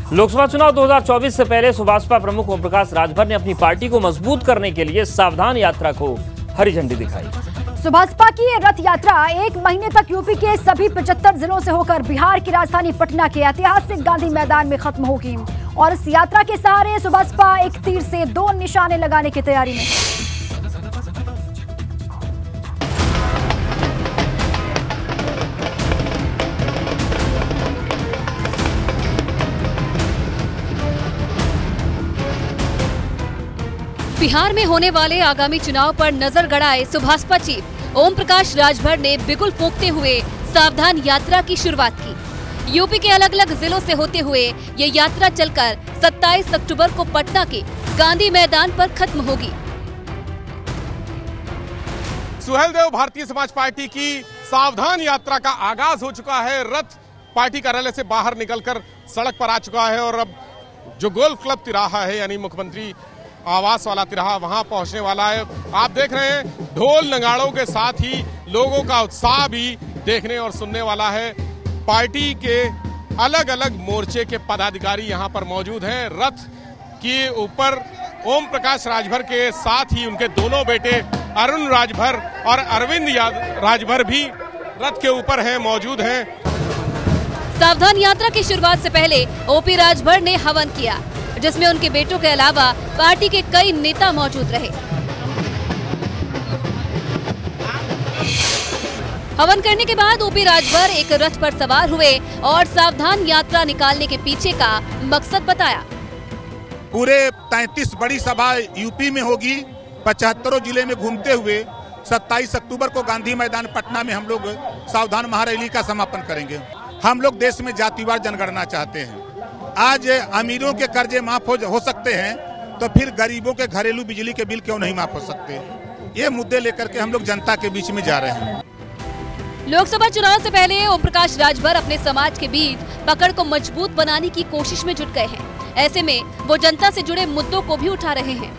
लोकसभा चुनाव 2024 से पहले सुभाषपा प्रमुख ओम प्रकाश राजभर ने अपनी पार्टी को मजबूत करने के लिए सावधान यात्रा को हरी झंडी दिखाई। सुभाषपा की ये रथ यात्रा 1 महीने तक यूपी के सभी 75 जिलों से होकर बिहार की राजधानी पटना के ऐतिहासिक गांधी मैदान में खत्म होगी और इस यात्रा के सहारे सुभाषपा एक तीर से 2 निशाने लगाने की तैयारी में है। बिहार में होने वाले आगामी चुनाव पर नजर गड़ाए सुभाषपा चीफ ओम प्रकाश राजभर ने बिगुल फूंकते हुए सावधान यात्रा की शुरुआत की। यूपी के अलग अलग जिलों से होते हुए ये यात्रा चलकर 27 अक्टूबर को पटना के गांधी मैदान पर खत्म होगी। सुहेलदेव भारतीय समाज पार्टी की सावधान यात्रा का आगाज हो चुका है। रथ पार्टी कार्यालय से बाहर निकलकर सड़क पर आ चुका है और अब जो गोल्फ क्लब तिराहा है यानी मुख्यमंत्री आवास वाला तिराहा वहां पहुंचने वाला है। आप देख रहे हैं ढोल नगाड़ों के साथ ही लोगों का उत्साह भी देखने और सुनने वाला है। पार्टी के अलग अलग मोर्चे के पदाधिकारी यहां पर मौजूद हैं। रथ के ऊपर ओम प्रकाश राजभर के साथ ही उनके दोनों बेटे अरुण राजभर और अरविंद राजभर भी रथ के ऊपर हैं, मौजूद हैं। सावधान यात्रा की शुरुआत से पहले ओपी राजभर ने हवन किया, जिसमें उनके बेटों के अलावा पार्टी के कई नेता मौजूद रहे। हवन करने के बाद ओपी राजभर एक रथ पर सवार हुए और सावधान यात्रा निकालने के पीछे का मकसद बताया। पूरे 33 बड़ी सभा यूपी में होगी। 75 जिले में घूमते हुए 27 अक्टूबर को गांधी मैदान पटना में हम लोग सावधान महारैली का समापन करेंगे। हम लोग देश में जातिवार जनगणना चाहते हैं। आज अमीरों के कर्जे माफ हो सकते हैं तो फिर गरीबों के घरेलू बिजली के बिल क्यों नहीं माफ हो सकते? ये मुद्दे लेकर के हम लोग जनता के बीच में जा रहे हैं। लोकसभा चुनाव से पहले ओम प्रकाश राजभर अपने समाज के बीच पकड़ को मजबूत बनाने की कोशिश में जुट गए हैं। ऐसे में वो जनता से जुड़े मुद्दों को भी उठा रहे हैं।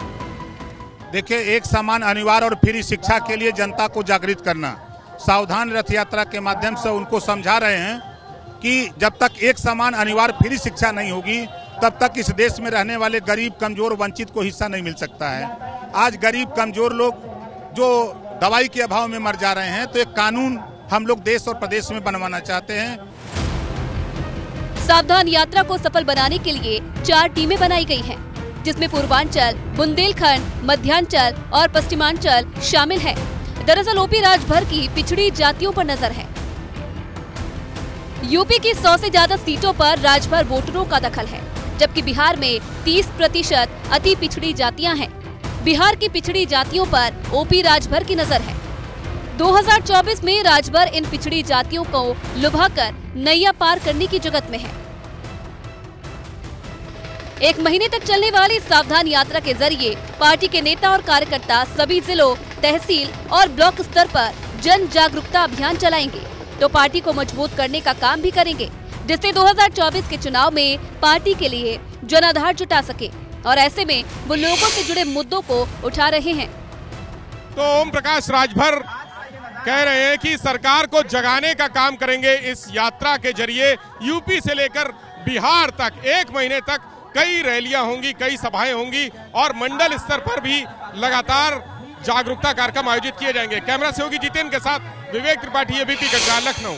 देखिए, एक समान अनिवार्य और फ्री शिक्षा के लिए जनता को जागृत करना, सावधान रथ यात्रा के माध्यम से उनको समझा रहे हैं कि जब तक एक समान अनिवार्य फ्री शिक्षा नहीं होगी तब तक इस देश में रहने वाले गरीब, कमजोर, वंचित को हिस्सा नहीं मिल सकता है। आज गरीब, कमजोर लोग जो दवाई के अभाव में मर जा रहे हैं, तो एक कानून हम लोग देश और प्रदेश में बनवाना चाहते हैं। सावधान यात्रा को सफल बनाने के लिए 4 टीमें बनाई गई हैं, जिसमें पूर्वांचल, बुंदेलखंड, मध्यांचल और पश्चिमांचल शामिल है। दरअसल ओपी राजभर की पिछड़ी जातियों पर नजर है। यूपी की 100 से ज्यादा सीटों पर राजभर वोटरों का दखल है, जबकि बिहार में 30% अति पिछड़ी जातियां हैं। बिहार की पिछड़ी जातियों पर ओपी राजभर की नजर है। 2024 में राजभर इन पिछड़ी जातियों को लुभाकर नैया पार करने की जुगत में है। 1 महीने तक चलने वाली सावधान यात्रा के जरिए पार्टी के नेता और कार्यकर्ता सभी जिलों, तहसील और ब्लॉक स्तर पर जन जागरूकता अभियान चलाएंगे तो पार्टी को मजबूत करने का काम भी करेंगे, जिससे 2024 के चुनाव में पार्टी के लिए जनाधार जुटा सके। और ऐसे में वो लोगों से जुड़े मुद्दों को उठा रहे हैं। तो ओम प्रकाश राजभर कह रहे हैं कि सरकार को जगाने का काम करेंगे। इस यात्रा के जरिए यूपी से लेकर बिहार तक 1 महीने तक कई रैलियां होंगी, कई सभाएं होंगी और मंडल स्तर पर भी लगातार जागरूकता कार्यक्रम आयोजित किए जाएंगे। कैमरा सहयोगी जितेंद्र के साथ विवेक त्रिपाठी, एबीपी गंगा, लखनऊ।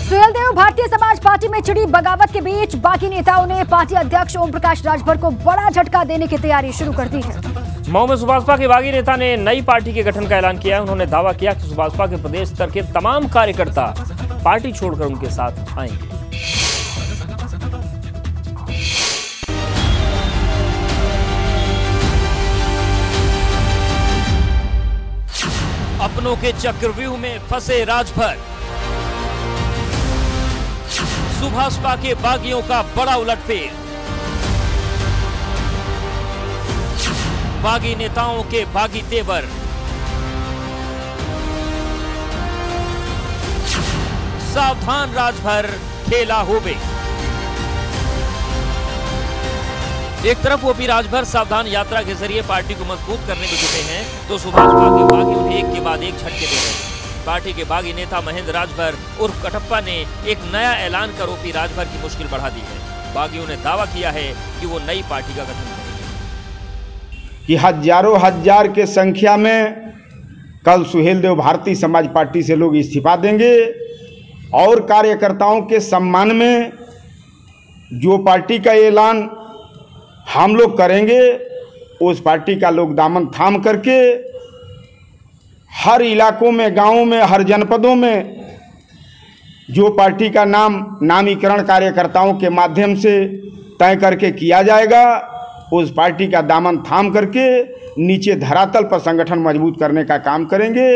सुहेलदेव भारतीय समाज पार्टी में छिड़ी बगावत के बीच बाकी नेताओं ने पार्टी अध्यक्ष ओम प्रकाश राजभर को बड़ा झटका देने की तैयारी शुरू कर दी है। मऊ में सुभाषपा के बागी नेता ने नई पार्टी के गठन का ऐलान किया है। उन्होंने दावा किया कि सुभाषपा के प्रदेश स्तर के तमाम कार्यकर्ता पार्टी छोड़कर उनके साथ आएंगे। अपनों के चक्रव्यूह में फंसे राजभर, सुभाषपा के बागियों का बड़ा उलटफेर, बागी नेताओं के बागी तेवर, सावधान राजभर खेला होबे। एक तरफ ओपी राजभर सावधान यात्रा के जरिए पार्टी को मजबूत करने में जुटे हैं, तो सुभाषपा के बागी उन्हें एक के बाद एक झटके दे रहे हैं। पार्टी के बागी नेता महेंद्र राजभर उर्फ कटप्पा ने एक नया ऐलान कर ओपी राजभर की मुश्किल बढ़ा दी है। बागियों ने दावा किया है कि वो नई पार्टी का गठन करेंगे। कि हजारों हजार के संख्या में कल सुहेल देव भारतीय समाज पार्टी से लोग इस्तीफा देंगे और कार्यकर्ताओं के सम्मान में जो पार्टी का ऐलान हम लोग करेंगे उस पार्टी का लोग दामन थाम करके हर इलाकों में, गांवों में, हर जनपदों में जो पार्टी का नामीकरण कार्यकर्ताओं के माध्यम से तय करके किया जाएगा, उस पार्टी का दामन थाम करके नीचे धरातल पर संगठन मजबूत करने का काम करेंगे।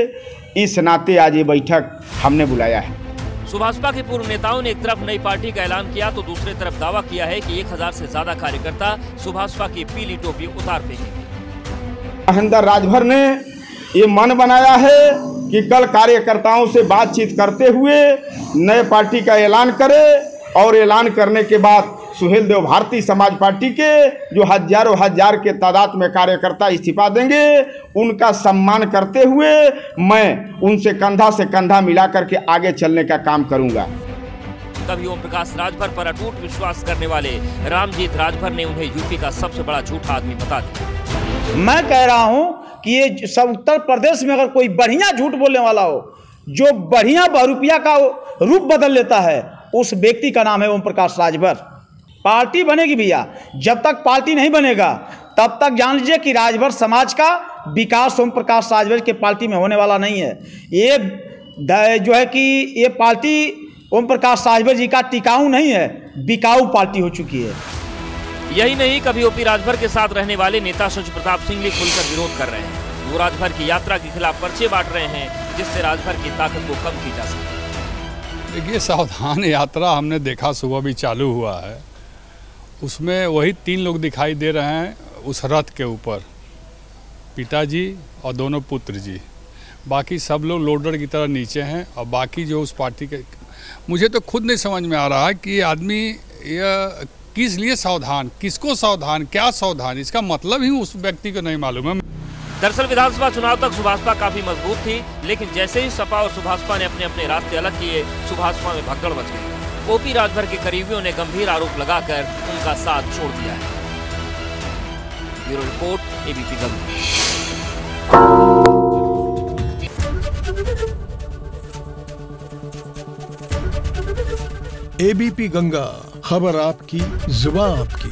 इस नाते आज ये बैठक हमने बुलाया है। सुभाषपा के पूर्व नेताओं ने एक तरफ नई पार्टी का ऐलान किया तो दूसरी तरफ दावा किया है कि 1000 से ज्यादा कार्यकर्ता सुभाषपा की पीली टोपी उतार फेंकेंगे। महेंद्र राजभर ने ये मन बनाया है कि कल कार्यकर्ताओं से बातचीत करते हुए नए पार्टी का ऐलान करे और ऐलान करने के बाद सुहेल देव भारतीय समाज पार्टी के जो हजारों हजार के तादाद में कार्यकर्ता इस्तीफा देंगे उनका सम्मान करते हुए मैं उनसे कंधा से कंधा मिला करके आगे चलने का काम करूंगा। कभी ओम प्रकाश राजभर पर अटूट विश्वास करने वाले रामजीत राजभर ने उन्हें यूपी का सबसे बड़ा झूठा आदमी बता दिया। मैं कह रहा हूं कि ये सब उत्तर प्रदेश में अगर कोई बढ़िया झूठ बोलने वाला हो, जो बढ़िया बहुरूपिया का रूप बदल लेता है, उस व्यक्ति का नाम है ओम प्रकाश राजभर। पार्टी बनेगी भैया, जब तक पार्टी नहीं बनेगा तब तक जान लीजिए कि राजभर समाज का विकास ओम प्रकाश राजभर के पार्टी में होने वाला नहीं है। ये जो है कि ये पार्टी ओम प्रकाश राजभर जी का टिकाऊ नहीं है, बिकाऊ पार्टी हो चुकी है। यही नहीं, कभी ओपी राजभर के साथ रहने वाले नेता शशि प्रताप सिंह भी खुलकर विरोध कर रहे हैं। वो राजभर की यात्रा के खिलाफ पर्चे बांट रहे हैं जिससे राजभर की ताकत को कम की जा सके। देखिए, सावधान यात्रा हमने देखा सुबह भी चालू हुआ है, उसमें वही 3 लोग दिखाई दे रहे हैं उस रथ के ऊपर, पिताजी और दोनों पुत्र जी। बाकी सब लोग लोडर की तरह नीचे हैं और बाकी जो उस पार्टी के, मुझे तो खुद नहीं समझ में आ रहा है कि ये आदमी किस लिए सावधान, किसको सावधान, क्या सावधान, इसका मतलब ही उस व्यक्ति को नहीं मालूम है। दरअसल विधानसभा चुनाव तक सुभाषपा काफी मजबूत थी, लेकिन जैसे ही सपा और सुभाषपा ने अपने अपने रास्ते अलग किए, सुभाषपा में भगदड़ मच गई। ओपी राजभर के करीबियों ने गंभीर आरोप लगाकर उनका साथ छोड़ दिया है। Bureau report, ABP Ganga. ABP Ganga, खबर आपकी, जुबान आपकी।